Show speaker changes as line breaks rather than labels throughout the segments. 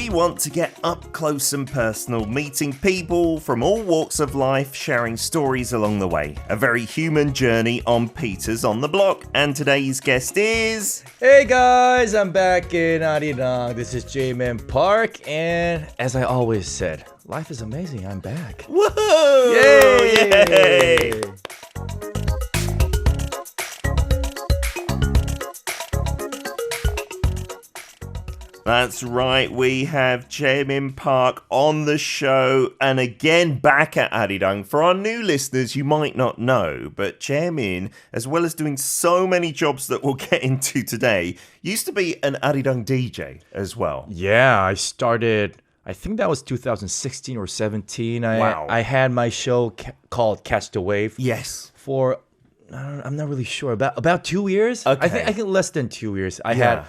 We want to get up close and personal, meeting people from all walks of life, sharing stories along the way. A very human journey on Peter's on the Block. And today's guest is...
Hey guys, I'm back in ARIRANG. This is Jae-min Park, and as I always said, life is amazing. I'm back.
Woohoo!
Yay!
Yay! That's right, we have Jae-min Park on the show and again back at ARIRANG. For our new listeners, you might not know, but Jae-min, as well as doing so many jobs that we'll get into today, used to be an ARIRANG DJ as well.
Yeah, I started, I think that was 2016 or 17. I had my show called Catch the Wave.
Yes.
For, I'm not really sure, about 2 years?
Okay.
I think less than 2 years. I had...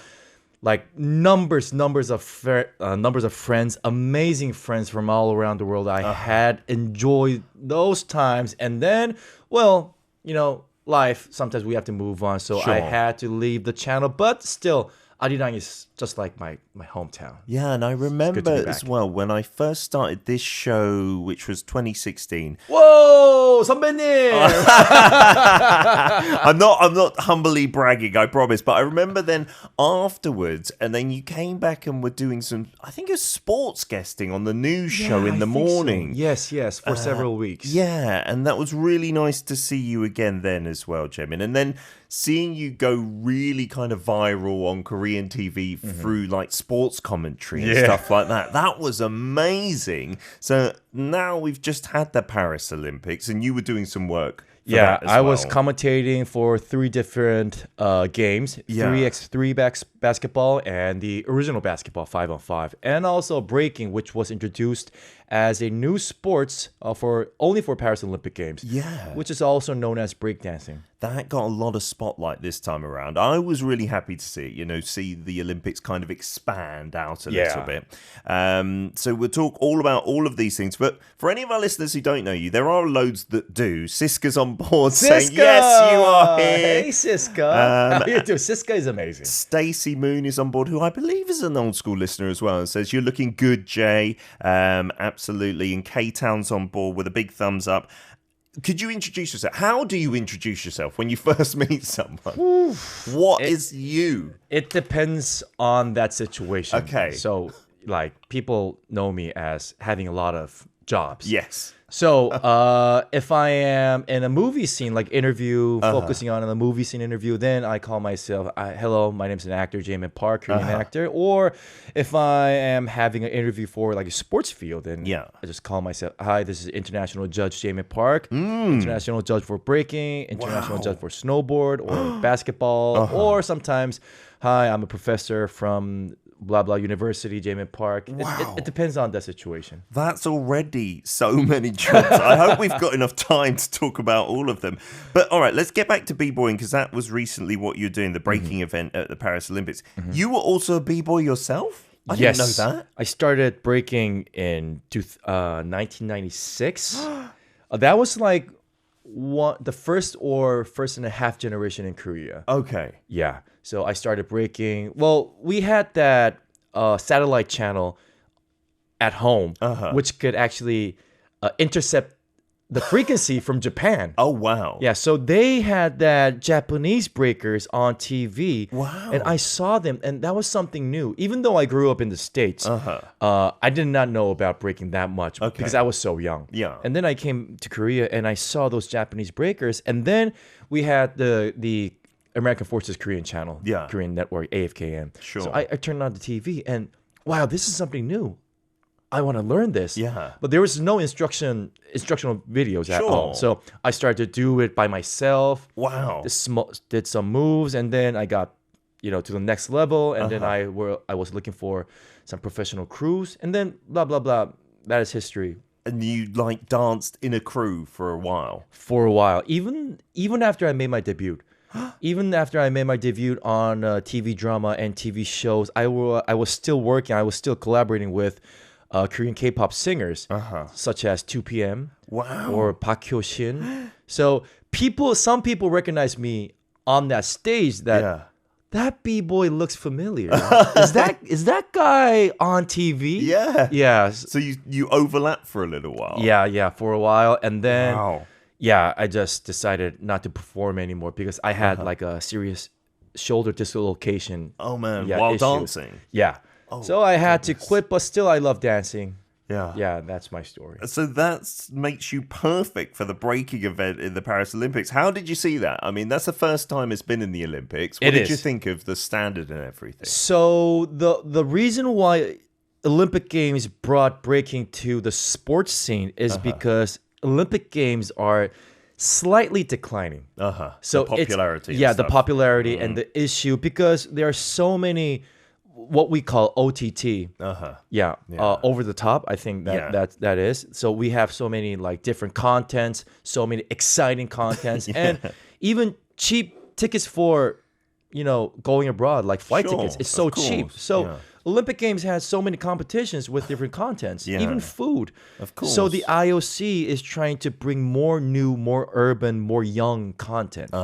like numbers of friends, amazing friends from all around the world. I had enjoyed those times, and then, well, you know, life. Sometimes we have to move on, so I had to leave the channel. But still, ARIRANG is just like my hometown.
Yeah, and I remember as well when I first started this show, which was 2016.
Whoa, 선배님!
I'm not humbly bragging, I promise. But I remember then afterwards, and then you came back and were doing some, I think it was sports guesting on the news show in the morning.
So. Yes, for several weeks.
Yeah, and that was really nice to see you again then as well, Jae-min. And then seeing you go really kind of viral on Korean TV through like sports commentary and stuff like that. That was amazing. So now we've just had the Paris Olympics and you were doing some work.
I was commentating for 3 different games, 3x3 basketball and the original basketball 5-on-5, and also breaking, which was introduced as a new sports only for Paris Olympic Games.
Yeah,
which is also known as breakdancing.
That got a lot of spotlight this time around. I was really happy to see the Olympics kind of expand out a little bit. So we'll talk all about all of these things. But for any of our listeners who don't know you, there are loads that do. Siska's on board saying, yes, you are here.
Hey, Siska. How you doing? Siska is amazing.
Stacey Moon is on board, who I believe is an old school listener as well, and says, you're looking good, Jay. Absolutely. And K-Town's on board with a big thumbs up. Could you introduce yourself? How do you introduce yourself when you first meet someone? What is you?
It depends on that situation.
Okay.
So, like, people know me as having a lot of jobs.
Yes.
So, if I am in a movie scene, like interview, focusing on a movie scene interview, then I call myself, hello, my name's an actor, Jae-min Park, Korean actor. Or if I am having an interview for like a sports field, then I just call myself, hi, this is international judge Jae-min Park, international judge for breaking, international judge for snowboard or basketball, or sometimes, hi, I'm a professor from blah blah university, Jae-min Park. It depends on the situation.
That's already so many jobs. I hope we've got enough time to talk about all of them. But all right, let's get back to b-boying, because that was recently what you're doing, the breaking event at the Paris Olympics. You were also a b-boy yourself? I didn't know that.
I started breaking in 1996. That was like the first and a half generation in Korea.
Okay.
Yeah. So I started breaking. Well, we had that satellite channel at home, which could actually intercept the frequency from Japan.
Oh, wow.
Yeah, so they had that Japanese breakers on TV.
Wow.
And I saw them, and that was something new. Even though I grew up in the States, I did not know about breaking that much because I was so young.
Yeah.
And then I came to Korea, and I saw those Japanese breakers. And then we had the American Forces Korean channel, Korean network, AFKN.
Sure.
So I turned on the TV, and wow, this is something new. I want to learn this.
Yeah.
But there was no instructional videos at all. So I started to do it by myself.
Wow.
Did some moves, and then I got, to the next level, and then I was looking for some professional crews, and then blah blah blah. That is history.
And you like danced in a crew for a while.
Even after I made my debut. Even after I made my debut on TV drama and TV shows, I was still working. I was still collaborating with Korean K-pop singers, such as 2PM or Park Hyo-shin. So some people recognize me on that stage that that b-boy looks familiar. is that guy on TV?
Yeah.
Yeah.
So you overlap for a little while.
Yeah, for a while. And then,
Wow.
yeah, I just decided not to perform anymore because I had like a serious shoulder dislocation.
Oh, man.
Yeah,
While
issues.
dancing.
Yeah. So I had to quit, but still I love dancing.
Yeah.
Yeah, that's my story.
So that makes you perfect for the breaking event in the Paris Olympics. How did you see that? I mean, that's the first time it's been in the Olympics. What did you think of the standard and everything?
So the reason why Olympic Games brought breaking to the sports scene is because Olympic Games are slightly declining. So
the popularity.
the popularity and the issue, because there are so many what we call OTT. Over the top. I think that is. So we have so many like different contents, so many exciting contents, and even cheap tickets for going abroad, like flight tickets. It's so cheap. So Olympic Games has so many competitions with different contents, even food.
Of course.
So the IOC is trying to bring more new, more urban, more young content,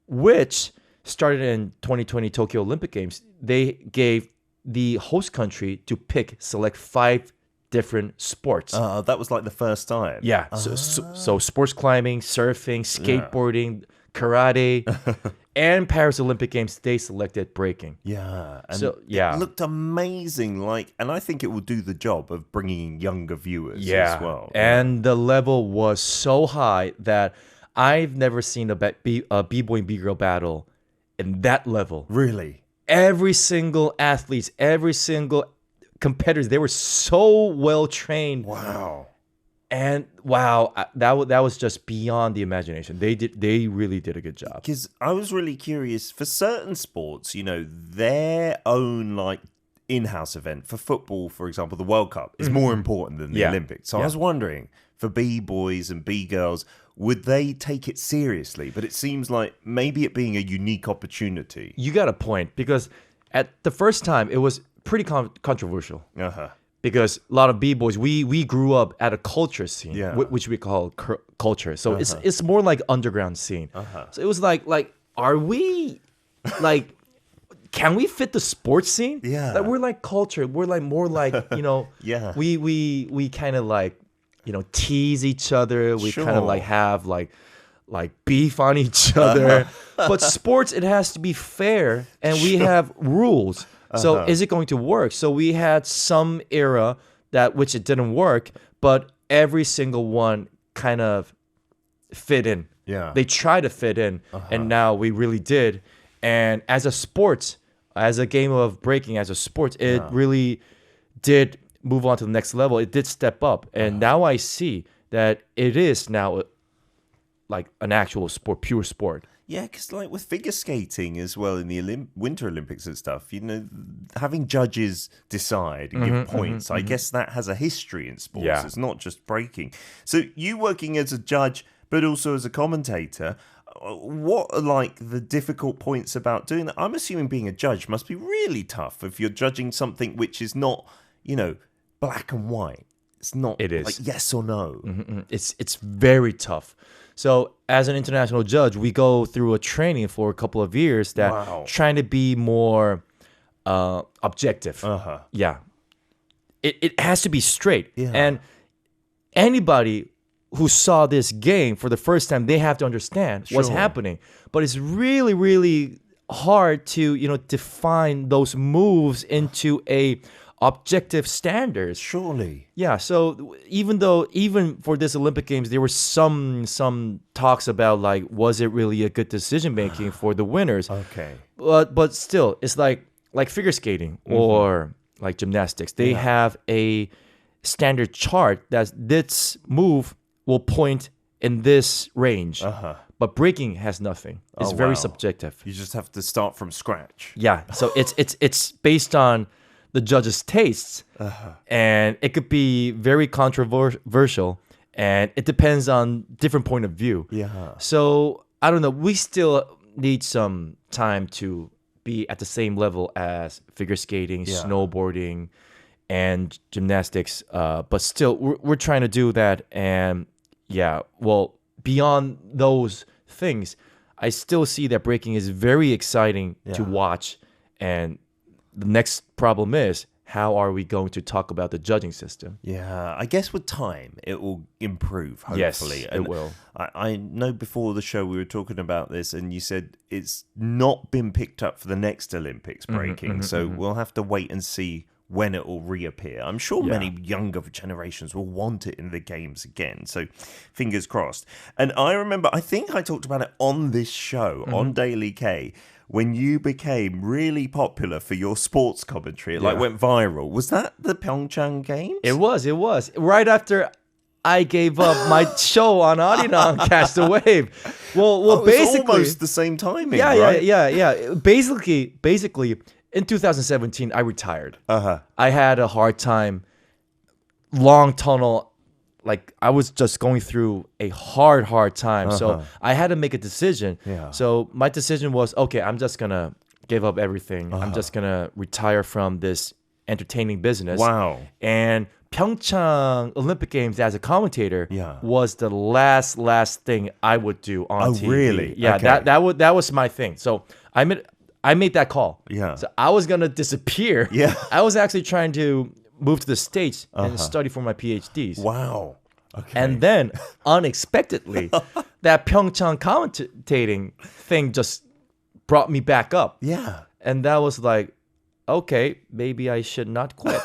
which started in 2020 Tokyo Olympic Games. They gave the host country to select 5 different sports.
That was like the first time.
Yeah. So sports climbing, surfing, skateboarding, karate, and Paris Olympic Games, they selected breaking.
Yeah. And
it
looked amazing. And I think it will do the job of bringing younger viewers as well.
And the level was so high that I've never seen a b-boy and b-girl battle in that level.
Really?
Every single athletes, every single competitors, they were so well trained.
Wow.
And that was just beyond the imagination. They really did a good job.
Because I was really curious, for certain sports, their own like in-house event. For football, for example, the World Cup is more important than the Olympics. So I was wondering, for b-boys and b-girls, would they take it seriously? But it seems like maybe it being a unique opportunity.
You got a point, because at the first time it was pretty controversial. Because a lot of b-boys, we grew up at a culture scene, which we call culture. So it's more like underground scene. So it was like are we like, can we fit the sports scene?
Yeah.
Like, we're like culture. We're like more like, we kind of like, tease each other. We kind of like have like beef on each other. But sports, it has to be fair, and we have rules. So is it going to work? So we had some era which it didn't work, but every single one kind of fit in.
Yeah.
They tried to fit in, and now we really did. And as a game of breaking, as a sport, it really did move on to the next level. It did step up, and now I see that it is now like an actual sport, pure sport.
Yeah, because like with figure skating as well in the Winter Olympics and stuff, having judges decide and give points, I guess that has a history in sports.
Yeah.
It's not just breaking. So you working as a judge, but also as a commentator, what are like the difficult points about doing that? I'm assuming being a judge must be really tough if you're judging something which is not, black and white. It's not like yes or no.
It's very tough. So as an international judge, we go through a training for a couple of years that trying to be more objective. Yeah. It has to be straight. Yeah. And anybody who saw this game for the first time, they have to understand what's happening. But it's really, really hard to, define those moves into a objective standards.
Surely.
Yeah, so even for this Olympic Games, there were some talks about like, was it really a good decision making for the winners?
Okay.
But still, it's like figure skating or like gymnastics. They have a standard chart that this move will point in this range. But breaking has nothing. It's very subjective.
You just have to start from scratch.
Yeah, so it's based on the judges' tastes, and it could be very controversial, and it depends on different point of view.
Yeah.
So I don't know. We still need some time to be at the same level as figure skating, snowboarding, and gymnastics. But still, we're trying to do that. And beyond those things, I still see that breaking is very exciting to watch. And the next problem is, how are we going to talk about the judging system?
Yeah, I guess with time, it will improve, hopefully.
Yes, it will.
I know before the show we were talking about this, and you said it's not been picked up for the next Olympics breaking, so we'll have to wait and see when it will reappear. I'm sure many younger generations will want it in the games again, so fingers crossed. And I remember, I think I talked about it on this show, on Daily K, when you became really popular for your sports commentary. It went viral. Was that the Pyeongchang Games?
It was. Right after I gave up my show on ARIRANG, Catch the Wave. Well, basically,
it's almost the same timing,
yeah,
right?
Yeah. Basically, in 2017, I retired. I had a hard time, long tunnel. Like, I was just going through a hard time. So I had to make a decision.
Yeah.
So my decision was, okay, I'm just going to give up everything. I'm just going to retire from this entertaining business.
Wow.
And Pyeongchang Olympic Games as a commentator was the last thing I would do on TV.
Oh, really?
Yeah,
okay.
that was my thing. So I made that call.
Yeah.
So I was going to disappear.
Yeah.
I was actually trying to move to the States and study for my PhDs.
Wow. Okay.
And then, unexpectedly, that Pyeongchang commentating thing just brought me back up.
Yeah.
And that was like, okay, maybe I should not quit.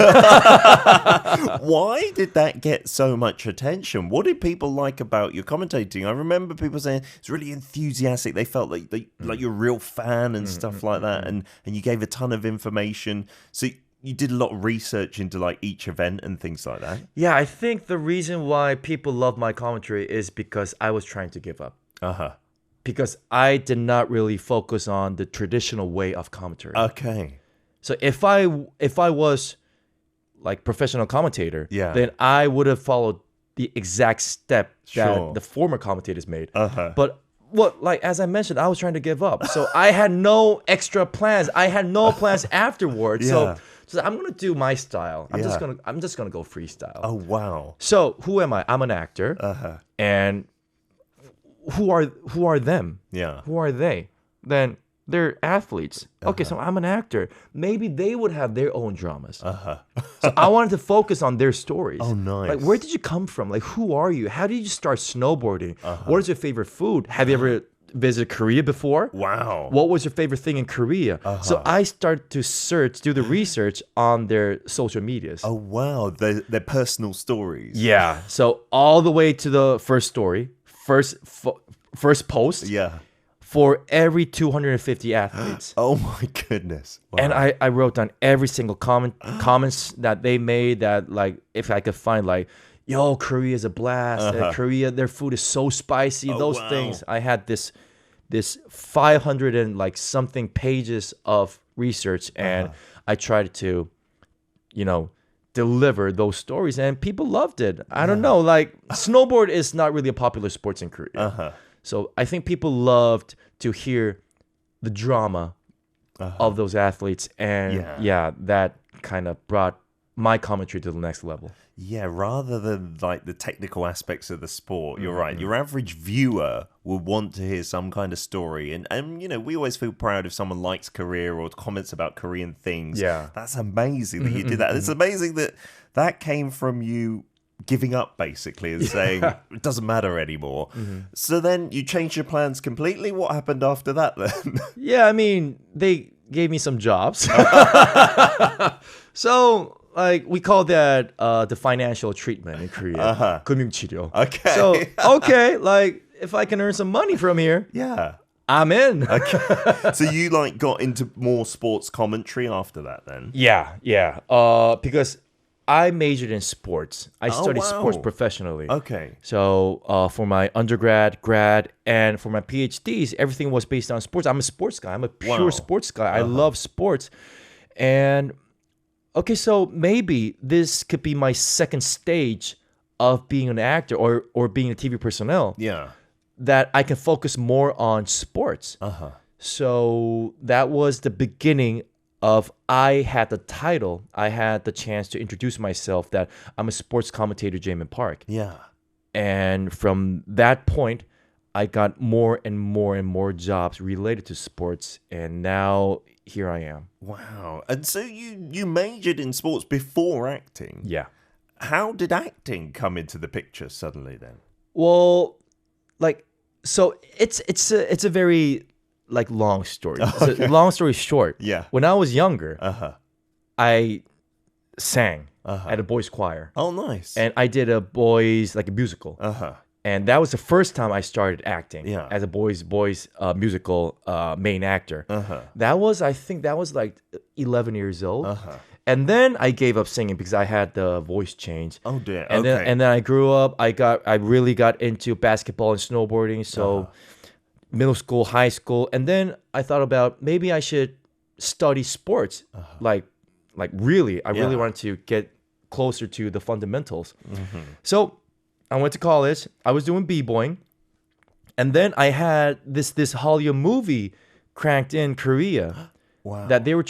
Why did that get so much attention? What did people like about your commentating? I remember people saying it's really enthusiastic. They felt like you're a real fan and stuff like that. And you gave a ton of information. So you did a lot of research into like each event and things like that.
Yeah, I think the reason why people love my commentary is because I was trying to give up. Because I did not really focus on the traditional way of commentary.
Okay.
So if I was like professional commentator, then I would have followed the exact step that the former commentators made. But as I mentioned, I was trying to give up. So I had no extra plans. I had no plans afterwards. So I'm gonna do my style. I'm just gonna go freestyle.
Oh wow.
So who am I? I'm an actor. And who are them?
Yeah.
Who are they? Then they're athletes. Okay, so I'm an actor. Maybe they would have their own dramas. So I wanted to focus on their stories.
Oh, nice.
Like, where did you come from? Like, who are you? How did you start snowboarding? What is your favorite food? Have you ever visited Korea before?
Wow.
What was your favorite thing in Korea? So I started to do the research on their social medias.
Oh, wow. Their personal stories.
Yeah. So all the way to the first story, first post.
Yeah.
For every 250 athletes.
Oh my goodness. Wow.
And I wrote down every single comments that they made, that like if I could find like, yo, Korea is a blast. Korea, their food is so spicy. Those things. I had this 500 and like something pages of research, and I tried to, deliver those stories, and people loved it. I don't know, like snowboard is not really a popular sport in Korea. So I think people loved to hear the drama of those athletes, and that kind of brought my commentary to the next level.
Yeah, rather than like the technical aspects of the sport, you're right. Your average viewer will want to hear some kind of story. And we always feel proud if someone likes Korea or comments about Korean things.
Yeah.
That's amazing that you did that. It's amazing that came from you giving up, basically, and saying it doesn't matter anymore. So then you changed your plans completely. What happened after that then?
Yeah, I mean, they gave me some jobs. So like we call that the financial treatment in Korea. 금융치료.
Okay.
So like if I can earn some money from here, I'm in.
Okay. So you like got into more sports commentary after that then?
Yeah. Because I majored in sports. I studied sports professionally.
Okay.
So for my undergrad, grad, and for my PhDs, everything was based on sports. I'm a sports guy. I'm a pure sports guy. I love sports. And okay, so maybe this could be my second stage of being an actor or being a TV personnel.
Yeah.
That I can focus more on sports. So that was the beginning of I had the title. I had the chance to introduce myself that I'm a sports commentator, Jae-min Park.
Yeah.
And from that point, I got more and more jobs related to sports, and now here I am.
Wow. And so you majored in sports before acting.
Yeah.
How did acting come into the picture suddenly then?
Well, like, so it's a very like long story. So, long story short.
Yeah.
When I was younger,
Uh-huh.
I sang at a boys' choir,
Oh, nice.
and I did a boys like a musical.
Uh-huh.
And that was the first time I started acting
Yeah.
as a boys musical main actor.
Uh-huh.
I think that was like 11 years old.
Uh-huh.
And then I gave up singing because I had the voice change.
Oh dear.
And
okay.
then I grew up. I really got into basketball and snowboarding. So middle school, high school, and then I thought about maybe I should study sports. Like really, I really wanted to get closer to the fundamentals. So I went to college. I was doing b-boying, and then I had this Hollywood movie cranked in Korea.
Wow.
That they were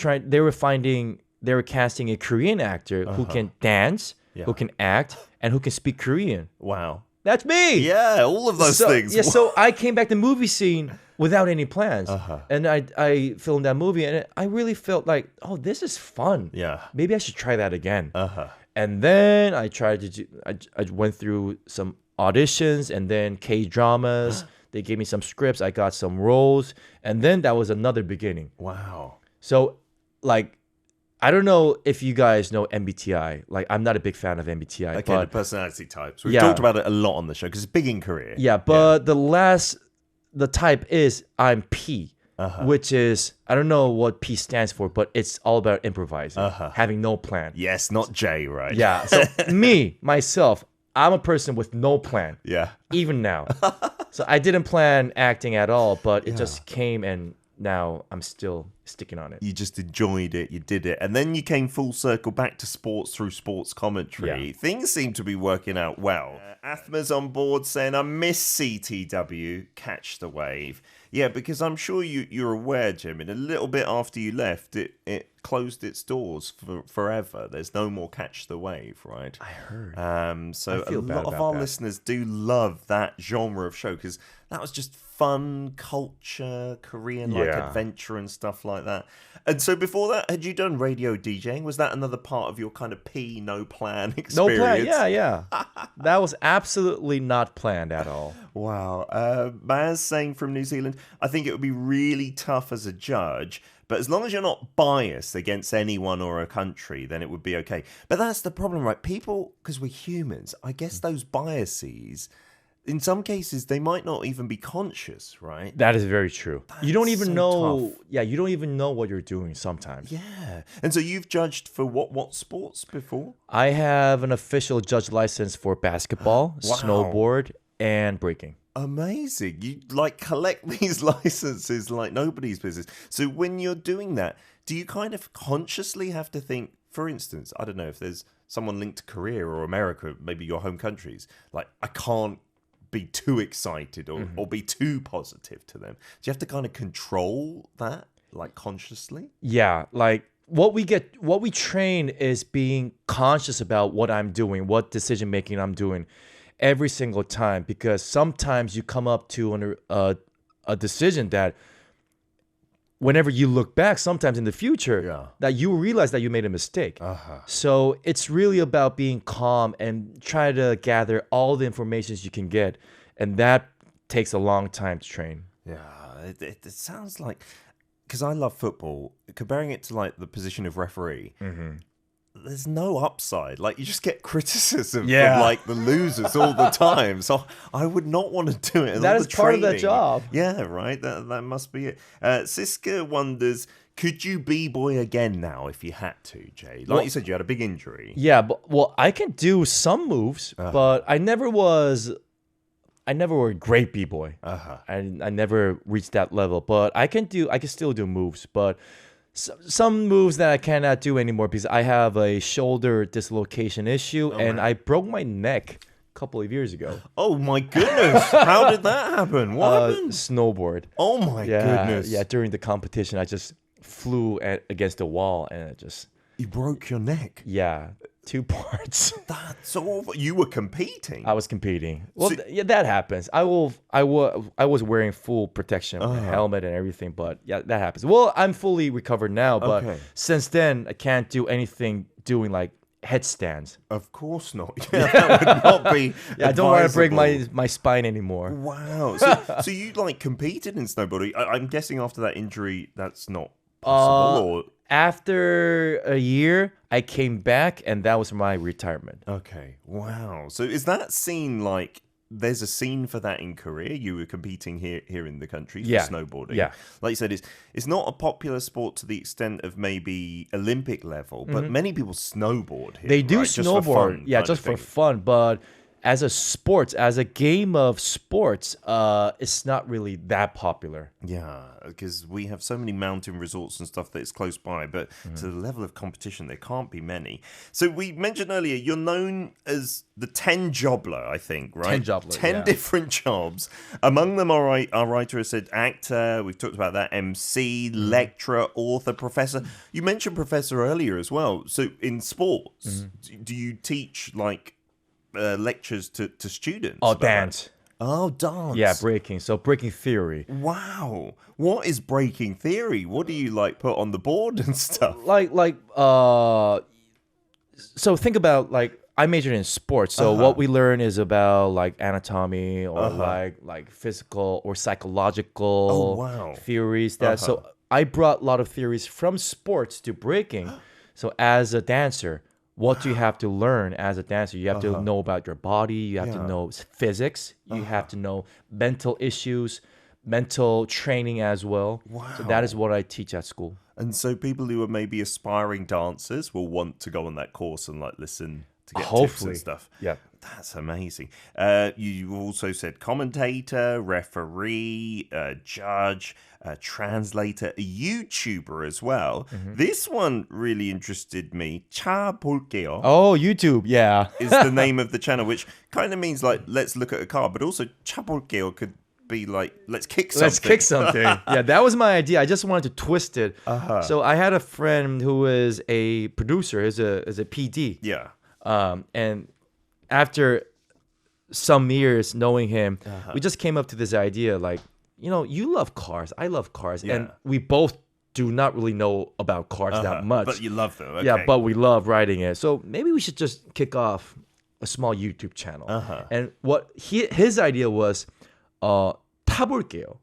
casting a Korean actor who can dance, who can act, and who can speak Korean.
Wow.
That's me.
Yeah, all of those things.
Yeah, so I came back to the movie scene without any plans, and I filmed that movie, and I really felt like, oh, this is fun.
Yeah.
Maybe I should try that again. And then I tried to do. I went through some auditions, and then K-dramas. They gave me some scripts. I got some roles, and then that was another beginning.
Wow.
So, like, I don't know if you guys know MBTI. Like, I'm not a big fan of MBTI.
Okay,
but,
the personality types. We've talked about it a lot on the show because it's big in Korea.
Yeah, but the type is I'm P, which is, I don't know what P stands for, but it's all about improvising, having no plan.
Yes, not J, right?
Yeah, so myself, I'm a person with no plan.
Yeah.
Even now. So I didn't plan acting at all, but it just came, and now I'm still sticking on it.
You just enjoyed it, you did it, and then you came full circle back to sports through sports commentary.
Yeah.
Things seem to be working out well. Athma's on board saying, I miss CTW, catch the wave. Yeah, because I'm sure you're aware, Jim, in a little bit after you left, it closed its doors forever. There's no more catch the wave, right?
I heard.
So
I feel
a
bad
lot of
about
our
that.
listeners do love that genre of show because that was just fun culture, Korean like
Yeah.
adventure and stuff like that. And so before that, had you done radio DJing? Was that another part of your kind of no plan experience?
No plan. Yeah. That was absolutely not planned at all.
Wow. Maz saying from New Zealand, I think it would be really tough as a judge, but as long as you're not biased against anyone or a country, then it would be okay. But that's the problem, right? People, because we're humans, I guess those biases, in some cases, they might not even be conscious, right?
That is very true. You don't even
so
know.
tough.
Yeah, you don't even know what you're doing sometimes.
Yeah. And so you've judged for what sports before?
I have an official judge license for basketball,
Wow.
snowboard, and breaking.
Amazing. You like collect these licenses like nobody's business. So when you're doing that, do you kind of consciously have to think, for instance, I don't know if there's someone linked to Korea or America, maybe your home countries, like I can't be too excited or be too positive to them. Do you have to kind of control that like consciously?
Yeah, like what we train is being conscious about what I'm doing, what decision making I'm doing every single time, because sometimes you come up to a decision that whenever you look back, sometimes in the future, that you realize that you made a mistake. So it's really about being calm and try to gather all the information you can get, and that takes a long time to train.
Yeah, it sounds like, because I love football, comparing it to like the position of referee, there's no upside. Like you just get criticism from like the losers all the time. So I would not want to do it.
That is part of that job.
Yeah, right. That must be it. Siska wonders, could you b-boy again now if you had to, Jay? Like you said, you had a big injury.
Yeah, but I can do some moves, but I never was a great b-boy. I never reached that level, but I can still do moves, but some moves that I cannot do anymore because I have a shoulder dislocation issue and I broke my neck a couple of years ago.
Oh my goodness. How did that happen? What happened?
Snowboard.
Oh my goodness.
Yeah, during the competition I just flew against the wall and it just...
You broke your neck?
Yeah. 2 parts.
That's awful. You were competing.
I was competing. Well, yeah, that happens. I was wearing full protection, helmet and everything, but yeah, that happens. Well, I'm fully recovered now, but since then I can't do anything doing like headstands.
Of course not. Yeah, that would not be.
Yeah, I don't want to break my spine anymore.
Wow. So you like competed in snowboarding? I'm guessing after that injury, that's not possible.
After a year, I came back, and that was my retirement.
Okay. Wow. So is that scene like? There's a scene for that in Korea. You were competing here in the country for snowboarding.
Yeah.
Like you said, it's not a popular sport to the extent of maybe Olympic level, but many people snowboard here.
They do
right?
snowboard, just for fun. But as a game of sports, it's not really that popular.
Yeah, because we have so many mountain resorts and stuff that is close by, but to the level of competition, there can't be many. So we mentioned earlier, you're known as the 10 jobler, I think, right?
10 jobler,
10 different jobs. Among them, our writer has said actor, we've talked about that, MC, lecturer, author, professor. You mentioned professor earlier as well. So in sports, do you teach like lectures to students?
Oh, dance.
Oh, dance.
Yeah, breaking. So breaking theory.
Wow. What is breaking theory? What do you like put on the board and stuff?
So think about like I majored in sports. So what we learn is about like anatomy or like physical or psychological theories. So I brought a lot of theories from sports to breaking. So as a dancer, what do you have to learn as a dancer? You have to know about your body. You have to know physics. You have to know mental issues, mental training as well. Wow. So that is what I teach at school.
And so people who are maybe aspiring dancers will want to go on that course and like listen to get tips and stuff.
Yeah.
That's amazing. You also said commentator, referee, judge, translator, a YouTuber as well. This one really interested me. 차 볼게요.
Oh, YouTube, yeah.
is the name of the channel, which kind of means like, let's look at a car, but also 차 볼게요 could be like, let's kick something.
Let's kick something. Yeah, that was my idea. I just wanted to twist it. So I had a friend who is a producer, is a PD.
Yeah.
And after some years knowing him, we just came up to this idea like, you know, you love cars, I love cars, and we both do not really know about cars that much.
But you love them, okay.
Yeah, but we love riding it. So maybe we should just kick off a small YouTube channel. And what his idea was, 타볼게요.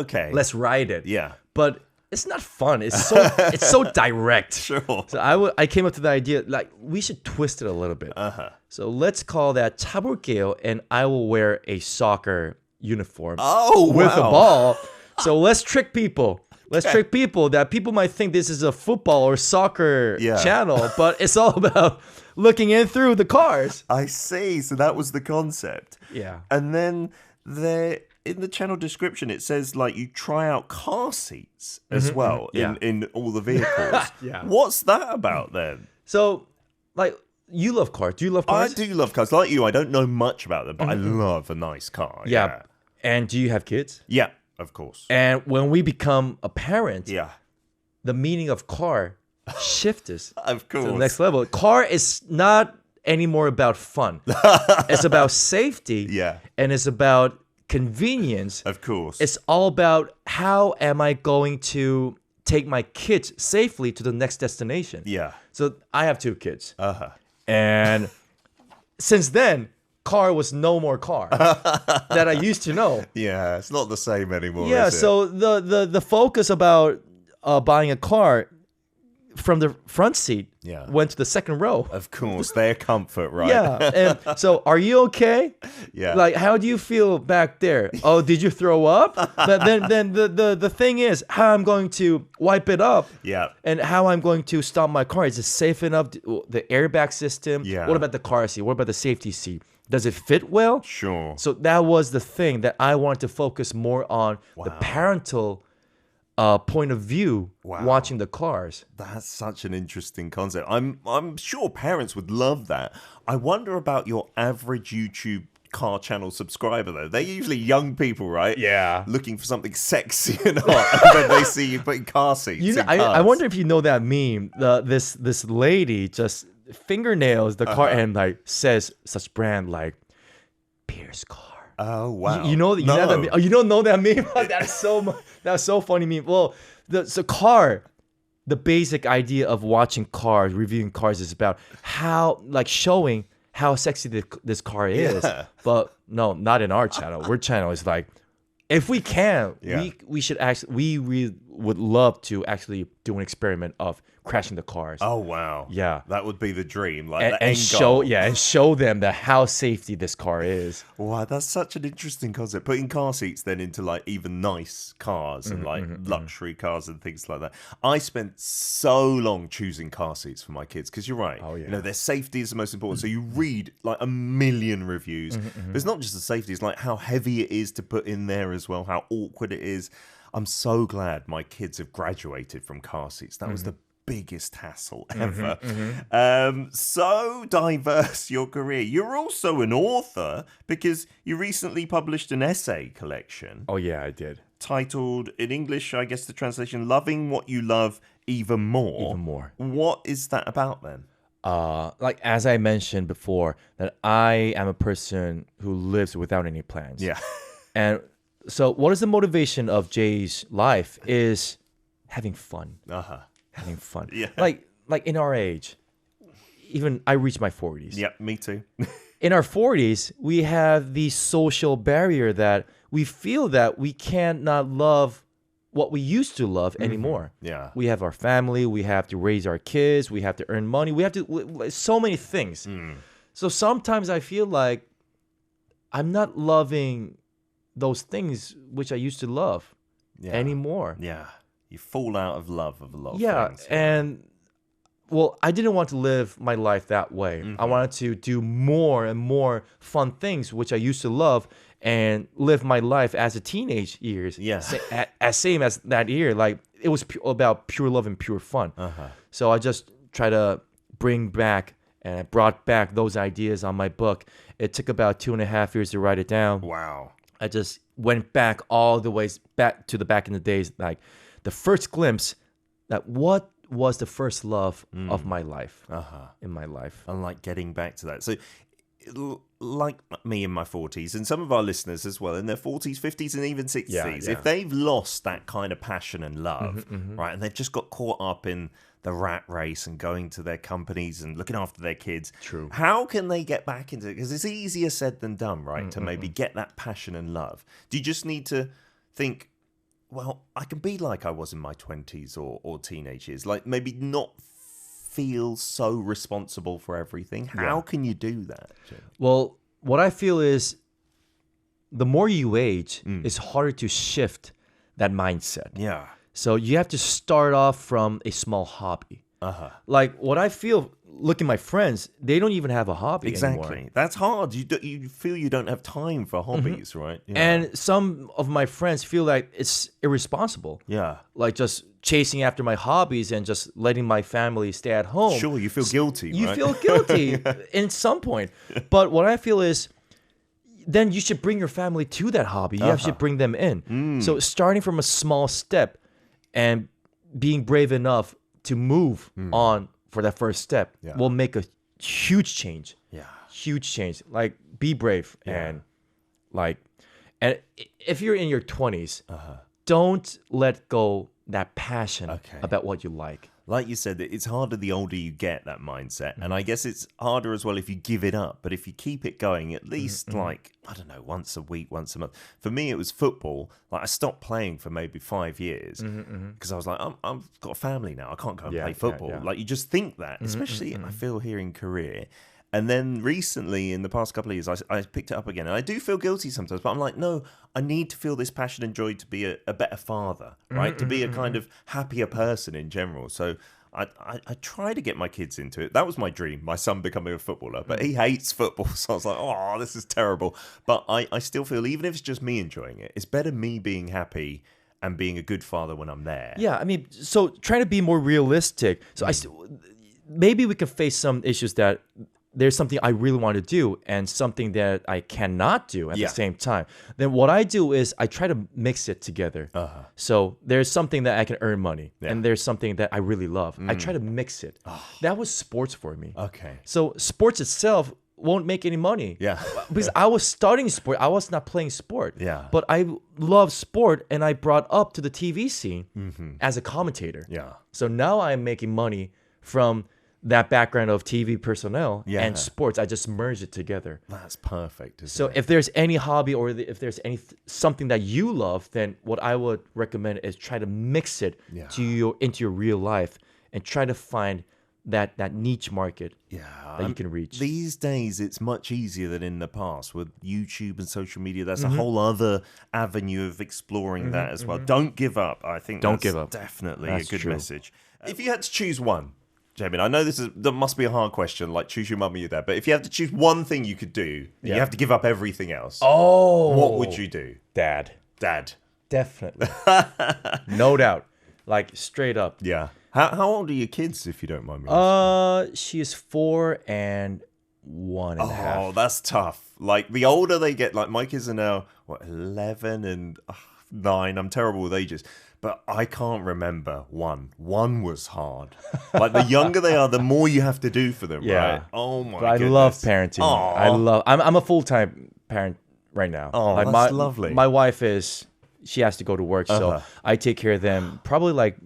Okay.
Let's ride it.
Yeah.
But it's not fun. It's so direct.
Sure.
So I came up to the idea like we should twist it a little bit. So let's call that 타볼게요, and I will wear a soccer uniform with a ball. So let's trick people. Let's trick people that people might think this is a football or soccer channel, but it's all about looking in through the cars.
I see. So that was the concept.
Yeah.
And then in the channel description, it says like you try out car seats as well in all the vehicles. What's that about then?
So, like, you love cars. Do you love cars?
I do love cars. Like you, I don't know much about them, but I love a nice car.
Yeah. And do you have kids?
Yeah, of course.
And when we become a parent,
the
meaning of car shifts
of course.
to the next level. Car is not anymore about fun. It's about safety.
Yeah.
And it's about convenience.
Of course.
It's all about how am I going to take my kids safely to the next destination.
Yeah.
So I have 2 kids. And since then, car was no more car that I used to know.
Yeah, it's not the same anymore.
Yeah,
is it?
so the focus about buying a car from the front seat went to the second row.
Of course, their comfort, right?
Yeah, and so are you okay?
Yeah.
Like, how do you feel back there? Oh, did you throw up? But then the thing is how I'm going to wipe it up.
Yeah.
And how I'm going to stop my car. Is it safe enough? The airbag system.
Yeah.
What about the car seat? What about the safety seat? Does it fit well?
Sure.
So that was the thing that I wanted to focus more on the parental point of view watching the cars.
That's such an interesting concept. I'm sure parents would love that. I wonder about your average YouTube car channel subscriber though. They're usually young people, right?
Yeah.
Looking for something sexy and hot, and then they see you putting car seats.
I wonder if you know that meme. This lady just fingernails the car and like says such brand like Pierce car.
Oh wow!
You know,
No.
know that meme? Oh, you don't know that meme? That's so funny meme. Well, the car, the basic idea of watching cars, reviewing cars is about how like showing how sexy this car is.
Yeah.
But no, not in our channel. Our channel is like, if we can,
Yeah.
we should actually we would love to actually do an experiment of crashing the cars.
Oh wow!
Yeah.
that would be the dream. Like
and,
the
and
end
show
goal.
and show them that how safety this car is.
Wow, that's such an interesting concept. Putting car seats then into like even nice cars and like luxury cars and things like that. I spent so long choosing car seats for my kids because you're right.
Oh, yeah.
You know, their safety is the most important. So you read like a million reviews. But it's not just the safety, it's like how heavy it is to put in there as well, how awkward it is. I'm so glad my kids have graduated from car seats. That was the biggest hassle ever. So diverse your career. You're also an author because you recently published an essay collection
Oh yeah, I did.
titled, in English, I guess the translation, Loving What You Love Even More.
Even more.
What is that about then?
Like as I mentioned before, that I am a person who lives without any plans.
Yeah.
And so what is the motivation of Jay's life is having fun.
Uh-huh.
Having fun.
Yeah.
Like in our age, even I reached my 40s.
Yep, me too.
In our 40s, we have the social barrier that we feel that we cannot love what we used to love anymore.
Yeah.
We have our family, we have to raise our kids, we have to earn money, we have to so many things. So sometimes I feel like I'm not loving those things which I used to love anymore.
Yeah. You fall out of love of a lot of things.
And well, I didn't want to live my life that way. I wanted to do more and more fun things which I used to love and live my life as a teenage years.
Yeah.
Same as that year. Like it was about pure love and pure fun. So I just try to bring back and I brought back those ideas on my book. It took about 2.5 years to write it down.
Wow.
I just went back all the ways back to the back in the days, like the first glimpse that what was the first love of my life in my life.
And like getting back to that. So like me in my 40s and some of our listeners as well in their 40s, 50s and even 60s, if they've lost that kind of passion and love, right, and they've just got caught up in the rat race and going to their companies and looking after their kids.
True.
How can they get back into it? Because it's easier said than done, right? To maybe get that passion and love. Do you just need to think, well, I can be like I was in my 20s or teenage years, like maybe not feel so responsible for everything? How can you do that, Jim?
Well, what I feel is the more you age, it's harder to shift that mindset.
Yeah.
So you have to start off from a small hobby. Like what I feel, look at my friends, they don't even have a hobby anymore.
That's hard. You feel you don't have time for hobbies, right? Yeah.
And some of my friends feel like it's irresponsible.
Yeah.
Like just chasing after my hobbies and just letting my family stay at home.
Sure, you feel guilty,
You
right?
feel guilty in some point. But what I feel is then you should bring your family to that hobby. You should bring them in. So starting from a small step and being brave enough to move on for that first step will make a huge change. Yeah. Huge change. Like be brave and if you're in your 20s, don't let go that passion about what you like.
Like you said, it's harder the older you get, that mindset. And I guess it's harder as well if you give it up. But if you keep it going, at least like, I don't know, once a week, once a month. For me, it was football. Like I stopped playing for maybe 5 years because I was like, I've got a family now. I can't go and play football. Like you just think that, especially I feel here in Korea. And then recently, in the past couple of years, I picked it up again. And I do feel guilty sometimes, but I'm like, no, I need to feel this passion and joy to be a better father, right? To be a kind of happier person in general. So I try to get my kids into it. That was my dream, my son becoming a footballer. But he hates football, so I was like, oh, this is terrible. But I still feel, even if it's just me enjoying it, it's better me being happy and being a good father when I'm there.
Yeah, I mean, so trying to be more realistic. So maybe we can face some issues that there's something I really want to do and something that I cannot do at the same time, then what I do is I try to mix it together. So there's something that I can earn money and there's something that I really love. I try to mix it. That was sports for me.
Okay.
So sports itself won't make any money.
Yeah.
Because I was studying sport. I was not playing sport.
Yeah.
But I love sport and I brought up to the TV scene as a commentator.
Yeah.
So now I'm making money from that background of TV personnel and sports. I just merge it together.
That's perfect.
So if there's any hobby or if there's any something that you love, then what I would recommend is try to mix it into your real life and try to find that niche market that you can reach.
These days, it's much easier than in the past with YouTube and social media. That's a whole other avenue of exploring that as well. Don't give up. I think
Don't give up.
Definitely
That's
a good
true.
message. If you had to choose one, Jae-min, I know that must be a hard question, like choose your mum or your dad, but if you had to choose one thing you could do, you have to give up everything else.
Oh,
what would you do?
Dad. Definitely. No doubt. Like straight up.
Yeah. How old are your kids, if you don't mind me asking?
She is 4 and 1.5.
Oh, that's tough. Like, the older they get, like, my kids are now, 11 and 9. I'm terrible with ages. But I can't remember one. One was hard. Like, the younger they are, the more you have to do for them, right? Oh, my
But
goodness.
I love parenting.
Aw.
I'm a full-time parent right now.
Oh,
like
that's lovely.
My wife she has to go to work, so I take care of them probably like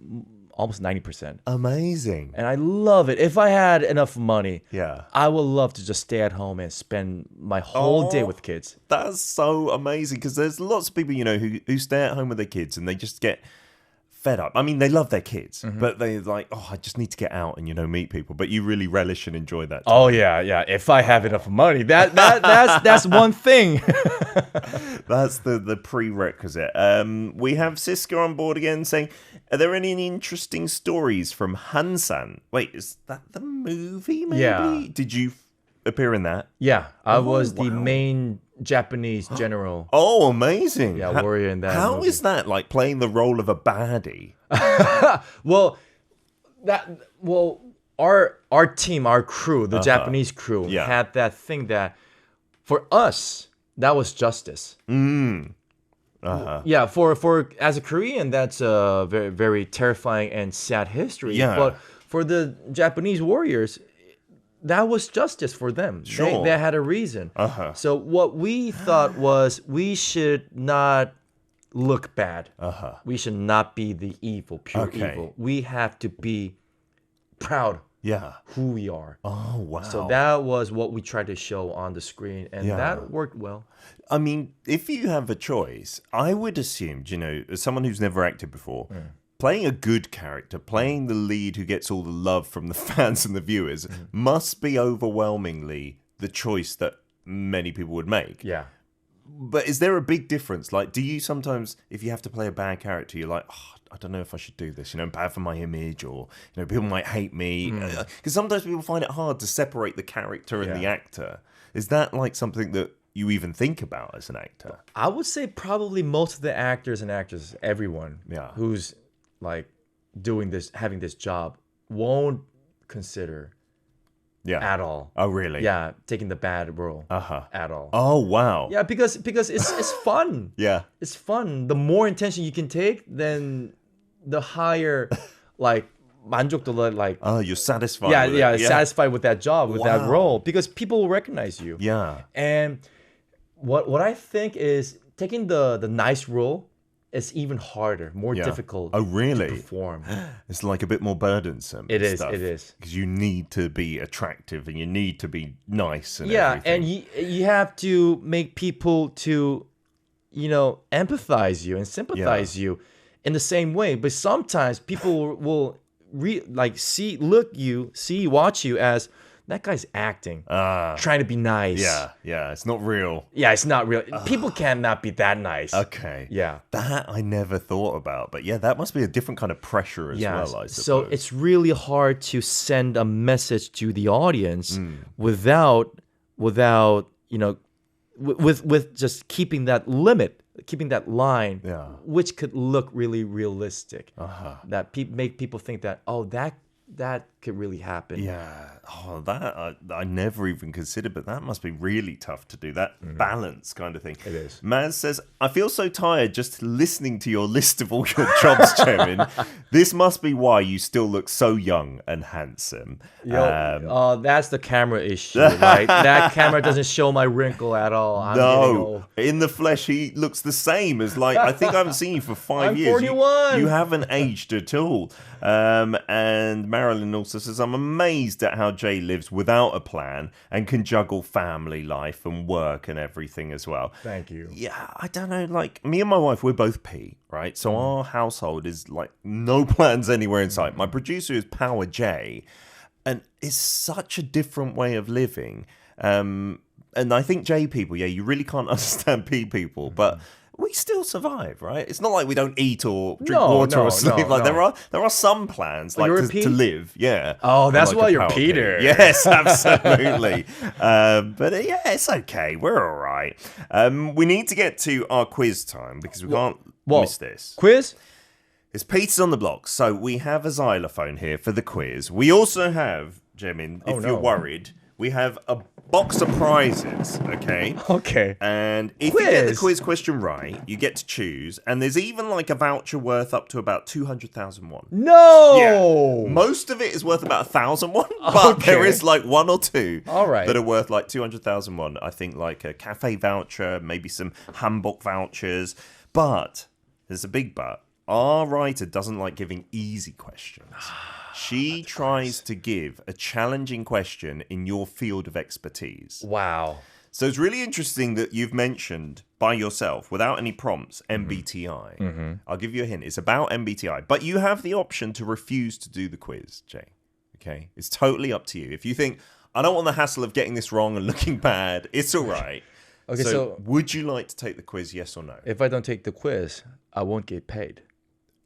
almost 90%.
Amazing.
And I love it. If I had enough money,
Yeah.
I would love to just stay at home and spend my whole day with kids.
That's so amazing because there's lots of people, who stay at home with their kids and they just get fed up. I mean, they love their kids, but they're like, I just need to get out and, meet people. But you really relish and enjoy that time.
Oh, yeah. If I have enough money, that's one thing.
That's the prerequisite. We have Siska on board again saying, are there any interesting stories from Hansan? Wait, is that the movie maybe?
Yeah.
Did you appear in that?
Yeah, I was the main Japanese general.
Oh, amazing.
Yeah, warrior in that
How
movie.
is that, like playing the role of a baddie?
Our team, our crew, the Japanese crew, had that thing that for us, that was justice. Yeah, for as a Korean, that's a very, very terrifying and sad history.
Yeah.
But for the Japanese warriors, that was justice for them.
Sure.
They had a reason. So what we thought was we should not look bad. We should not be the evil, pure evil. We have to be proud who we are.
Oh, wow.
So that was what we tried to show on the screen, and that worked well.
I mean, if you have a choice, I would assume, as someone who's never acted before, playing a good character, playing the lead who gets all the love from the fans and the viewers, must be overwhelmingly the choice that many people would make.
Yeah.
But is there a big difference? Like, do you sometimes, if you have to play a bad character, you're like, I don't know if I should do this, bad for my image, or, people might hate me. Because sometimes people find it hard to separate the character and the actor. Is that like something that you even think about as an actor?
I would say probably most of the actors and actresses, everyone who's like doing this, having this job, won't consider at all.
Oh, really?
Yeah, taking the bad role at all.
Oh, wow.
Yeah, because it's fun.
Yeah.
It's fun. The more intention you can take, then the higher like 만족도, like
you're satisfied.
Satisfied with that job, with that role, because people will recognize you.
Yeah.
And what I think is taking the nice role is even harder, more difficult.
Oh, really?
To perform.
It's like a bit more burdensome.
It is.
Because you need to be attractive and you need to be nice and everything.
And you have to make people to, empathize you and sympathize you in the same way. But sometimes people will watch you as that guy's acting, trying to be nice.
Yeah, it's not real.
Yeah, it's not real. People cannot be that nice.
Okay.
Yeah.
That I never thought about. But that must be a different kind of pressure as well, I suppose.
So it's really hard to send a message to the audience without with just keeping that limit, keeping that line, which could look really realistic. That make people think that, that could really happen.
Yeah. Oh, that I never even considered, but that must be really tough to do. That balance kind of thing.
It is.
Maz says, I feel so tired just listening to your list of all your jobs, Jaemin. This must be why you still look so young and handsome.
That's the camera issue, right? That camera doesn't show my wrinkle at all.
No, in the flesh, he looks the same as I think I haven't seen you for 5 years.
41.
You haven't aged at all. And Marilyn also says, I'm amazed at how Jay lives without a plan and can juggle family life and work and everything as well.
Thank you.
Yeah, I don't know. Me and my wife, we're both P, right? So our household is no plans anywhere in sight. My producer is Power J, and it's such a different way of living. And I think J people, you really can't understand P people, but we still survive, right? It's not like we don't eat or drink water or sleep. There are some plans to live. Yeah.
Oh, that's why you're Peter.
Yes, absolutely. But it's okay. We're all right. We need to get to our quiz time because we can't miss this.
Quiz?
It's Peter's on the block. So we have a xylophone here for the quiz. We also have, Jaemin, if you're worried, we have a box of prizes, okay?
Okay.
And if you get the quiz question right, you get to choose. And there's even a voucher worth up to about 200,000 won.
No!
Yeah. Most of it is worth about 1,000 won, but there is one or two that are worth 200,000 won. I think a cafe voucher, maybe some handbook vouchers. But there's a big but. Our writer doesn't like giving easy questions. She tries to give a challenging question in your field of expertise.
Wow.
So it's really interesting that you've mentioned by yourself, without any prompts, MBTI.
Mm-hmm.
I'll give you a hint. It's about MBTI. But you have the option to refuse to do the quiz, Jay. Okay? It's totally up to you. If you think, I don't want the hassle of getting this wrong and looking bad, it's all right.
Okay,
so would you like to take the quiz, yes or no?
If I don't take the quiz, I won't get paid.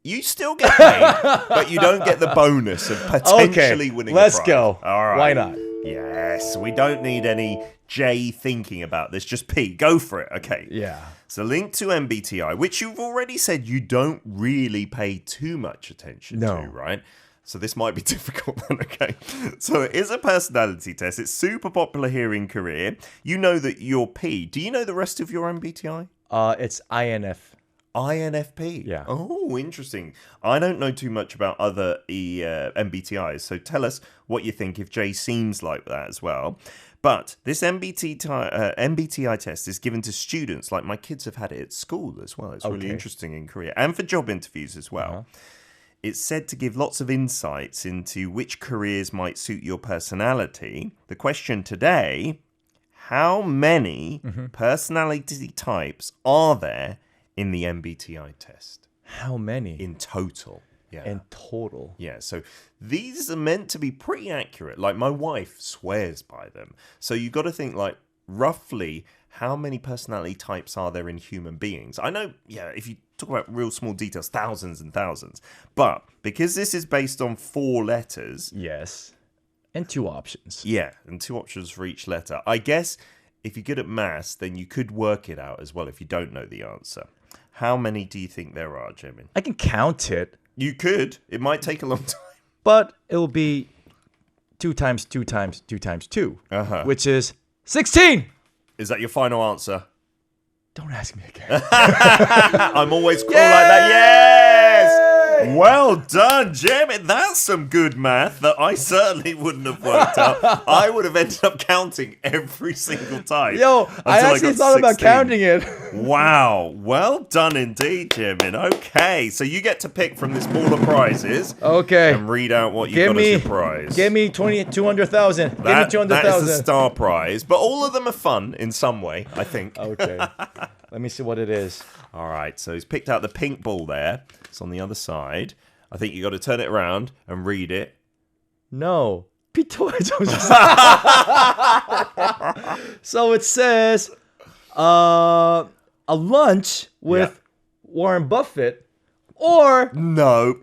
You still get paid, but you don't get the bonus of potentially winning a prize.
Let's go.
All right.
Why not?
Yes, we don't need any J thinking about this. Just P. Go for it. Okay.
Yeah.
So link to MBTI, which you've already said you don't really pay too much attention to, right? So this might be difficult then, okay? So it is a personality test. It's super popular here in Korea. You know that you're P. Do you know the rest of your MBTI?
It's INF.
INFP.
Yeah.
Oh, interesting. I don't know too much about other MBTIs, so tell us what you think if Jay seems like that as well. But this MBTI test is given to students, my kids have had it at school as well. It's really interesting in Korea, and for job interviews as well. It's said to give lots of insights into which careers might suit your personality. The question today, how many personality types are there in the MBTI test?
How many?
In total. Yeah.
In total.
Yeah, so these are meant to be pretty accurate. My wife swears by them. So you've got to think roughly how many personality types are there in human beings? I know, if you talk about real small details, thousands and thousands. But because this is based on 4 letters.
Yes. And 2 options.
Yeah, and 2 options for each letter. I guess if you're good at maths, then you could work it out as well if you don't know the answer. How many do you think there are, Jaemin?
I can count it.
You could. It might take a long time.
But it will be 2 times 2 times 2 times 2, which is 16.
Is that your final answer?
Don't ask me again.
I'm always cool like that. Yes! Well done, Jaemin. That's some good math that I certainly wouldn't have worked out. I would have ended up counting every single time.
I actually thought about counting it.
Wow. Well done indeed, Jaemin. Okay, so you get to pick from this pool of prizes.
Okay.
And read out what you got as your prize.
Give me 200,000. Give me 200,000.
That is a star prize, but all of them are fun in some way, I think.
Okay. Let me see what it is.
All right, so he's picked out the pink ball there. It's on the other side. I think you got to turn it around and read it.
No. So it says a lunch with Warren Buffett or lunch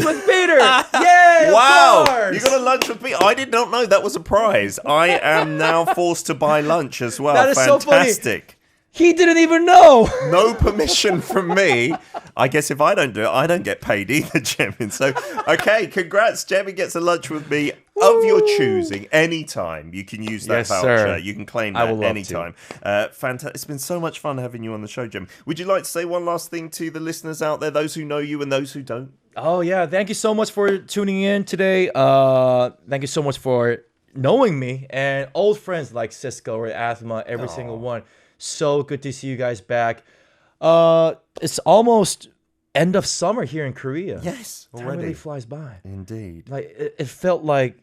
with Peter. Yay!
Wow!
Of course.
You got a lunch with Peter. I did not know that was a prize. I am now forced to buy lunch as well.
That is
Fantastic.
So funny. He didn't even know.
No permission from me. I guess if I don't do it, I don't get paid either, Jamin. So, okay, congrats. Jamin gets a lunch with me of your choosing anytime. You can use that voucher.
Sir.
You can claim
I
that
will love
anytime. Fantastic. It's been so much fun having you on the show, Jamin. Would you like to say one last thing to the listeners out there, those who know you and those who don't?
Oh, yeah. Thank you so much for tuning in today. Thank you so much for knowing me and old friends like Cisco or Athma, every single one. So good to see you guys back. It's almost end of summer here in Korea.
Yes,
time really flies by.
Indeed.
Like it felt like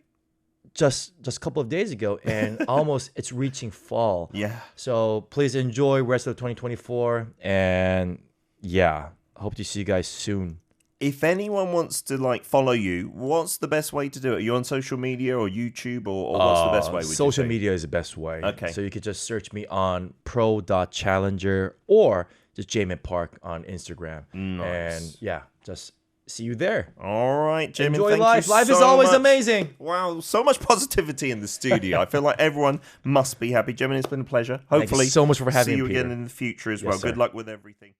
just a couple of days ago, and almost it's reaching fall.
Yeah.
So please enjoy rest of 2024, and yeah, hope to see you guys soon.
If anyone wants to like follow you, what's the best way to do it? Are you on social media or YouTube or what's the best way?
Social media is the best way.
Okay.
So you could just search me on pro.challenger or just Jamin Park on Instagram.
Nice.
And yeah, just see you there.
All right, Jamin.
Enjoy
thank
life.
You
Life is
so
always
much.
amazing.
Wow, so much positivity in the studio. I feel like everyone must be happy. Jamin, it's been a pleasure. Hopefully,
Thank you so much for having
see
me.
you again in the future as well.
sir.
Good luck with everything.